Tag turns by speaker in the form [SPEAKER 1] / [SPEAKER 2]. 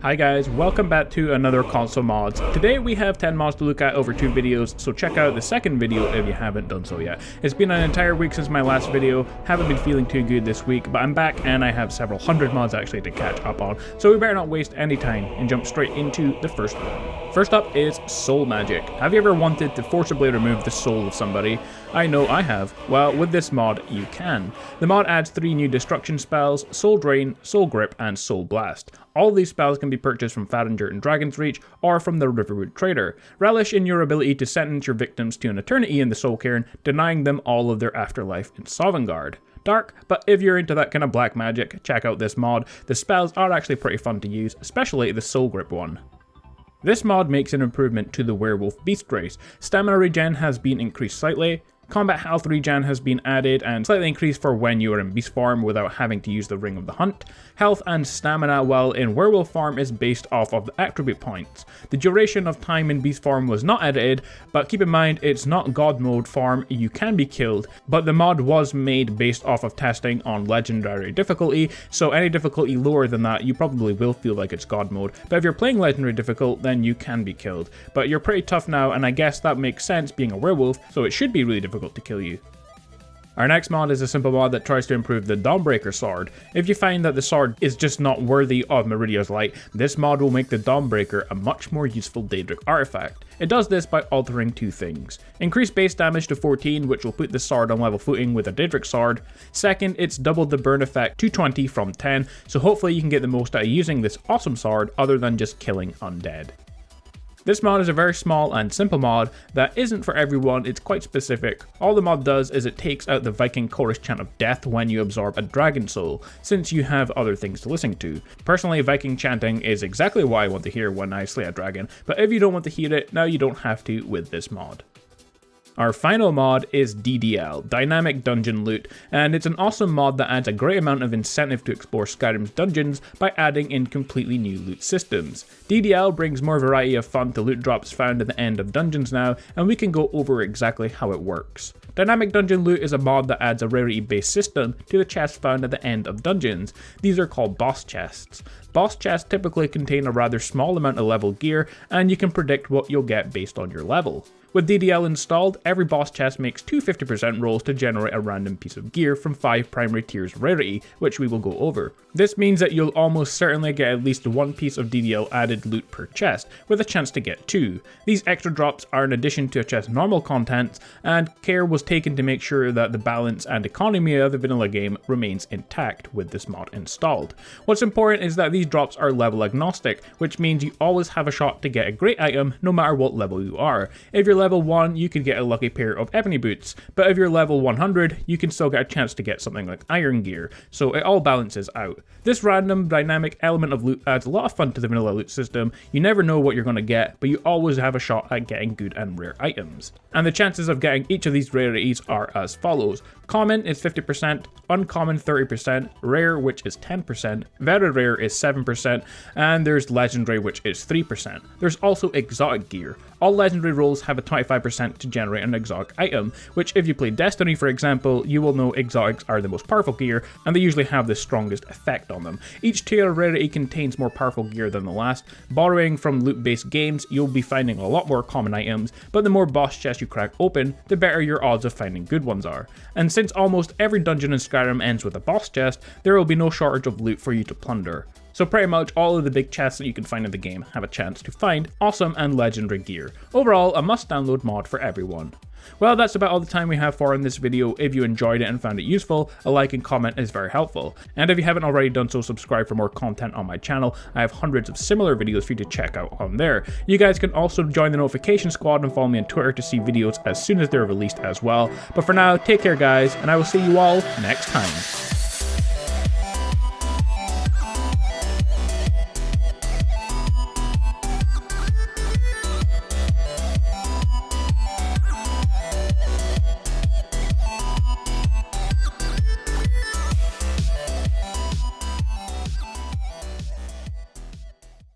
[SPEAKER 1] Hi guys, welcome back to another console mods. Today we have 10 mods to look at over 2 videos, so check out the second video if you haven't done so yet. It's been an entire week since my last video, haven't been feeling too good this week, but I'm back and I have several hundred mods actually to catch up on, so we better not waste any time and jump straight into the first one. First up is Soul Magic. Have you ever wanted to forcibly remove the soul of somebody? I know I have. Well, with this mod, you can. The mod adds 3 new destruction spells, Soul Drain, Soul Grip, and Soul Blast. All these spells can be purchased from Faringer and Dragon's Reach or from the Riverwood Trader. Relish in your ability to sentence your victims to an eternity in the Soul Cairn, denying them all of their afterlife in Sovngarde. Dark, but if you're into that kind of black magic, check out this mod. The spells are actually pretty fun to use, especially the Soul Grip one. This mod makes an improvement to the Werewolf Beast race. Stamina regen has been increased slightly. Combat health regen has been added and slightly increased for when you are in Beast Farm without having to use the Ring of the Hunt. Health and stamina while in Werewolf Farm is based off of the attribute points. The duration of time in Beast Farm was not edited, but keep in mind it's not God mode farm, you can be killed, but the mod was made based off of testing on legendary difficulty, so any difficulty lower than that you probably will feel like it's God mode, but if you're playing legendary difficult then you can be killed. But you're pretty tough now and I guess that makes sense being a werewolf, so it should be really difficult to kill you. Our next mod is a simple mod that tries to improve the Dawnbreaker sword. If you find that the sword is just not worthy of Meridia's light, this mod will make the Dawnbreaker a much more useful Daedric artifact. It does this by altering 2 things. Increase base damage to 14, which will put the sword on level footing with a Daedric sword. Second, it's doubled the burn effect to 20 from 10, so hopefully you can get the most out of using this awesome sword other than just killing undead. This mod is a very small and simple mod that isn't for everyone, it's quite specific. All the mod does is it takes out the Viking chorus chant of death when you absorb a dragon soul, since you have other things to listen to. Personally, Viking chanting is exactly what I want to hear when I slay a dragon, but if you don't want to hear it, now you don't have to with this mod. Our final mod is DDL, Dynamic Dungeon Loot, and it's an awesome mod that adds a great amount of incentive to explore Skyrim's dungeons by adding in completely new loot systems. DDL brings more variety of fun to loot drops found at the end of dungeons now, and we can go over exactly how it works. Dynamic Dungeon Loot is a mod that adds a rarity-based system to the chests found at the end of dungeons. These are called boss chests. Boss chests typically contain a rather small amount of level gear, and you can predict what you'll get based on your level. With DDL installed, every boss chest makes 2 50% rolls to generate a random piece of gear from 5 primary tiers rarity, which we will go over. This means that you'll almost certainly get at least 1 piece of DDL added loot per chest, with a chance to get 2. These extra drops are in addition to a chest's normal contents, and care was taken to make sure that the balance and economy of the vanilla game remains intact with this mod installed. What's important is that these drops are level agnostic, which means you always have a shot to get a great item no matter what level you are. If you're level 1, you could get a lucky pair of ebony boots, but if you're level 100, you can still get a chance to get something like iron gear, so it all balances out. This random dynamic element of loot adds a lot of fun to the vanilla loot system. You never know what you're going to get, but you always have a shot at getting good and rare items. And the chances of getting each of these rarities are as follows. Common is 50%, uncommon 30%, rare which is 10%, very rare is 7%, and there's legendary which is 3%. There's also exotic gear. All legendary rolls have a 25% to generate an exotic item, which if you play Destiny for example, you will know exotics are the most powerful gear, and they usually have the strongest effect on them. Each tier of rarity contains more powerful gear than the last. Borrowing from loot-based games, you'll be finding a lot more common items, but the more boss chests you crack open, the better your odds of finding good ones are. And since almost every dungeon in Skyrim ends with a boss chest, there will be no shortage of loot for you to plunder. So pretty much all of the big chests that you can find in the game have a chance to find awesome and legendary gear. Overall, a must download mod for everyone. Well, that's about all the time we have for in this video. If you enjoyed it and found it useful, a like and comment is very helpful. And if you haven't already done so, subscribe for more content on my channel. I have hundreds of similar videos for you to check out on there. You guys can also join the notification squad and follow me on Twitter to see videos as soon as they're released as well. But for now, take care guys, and I will see you all next time.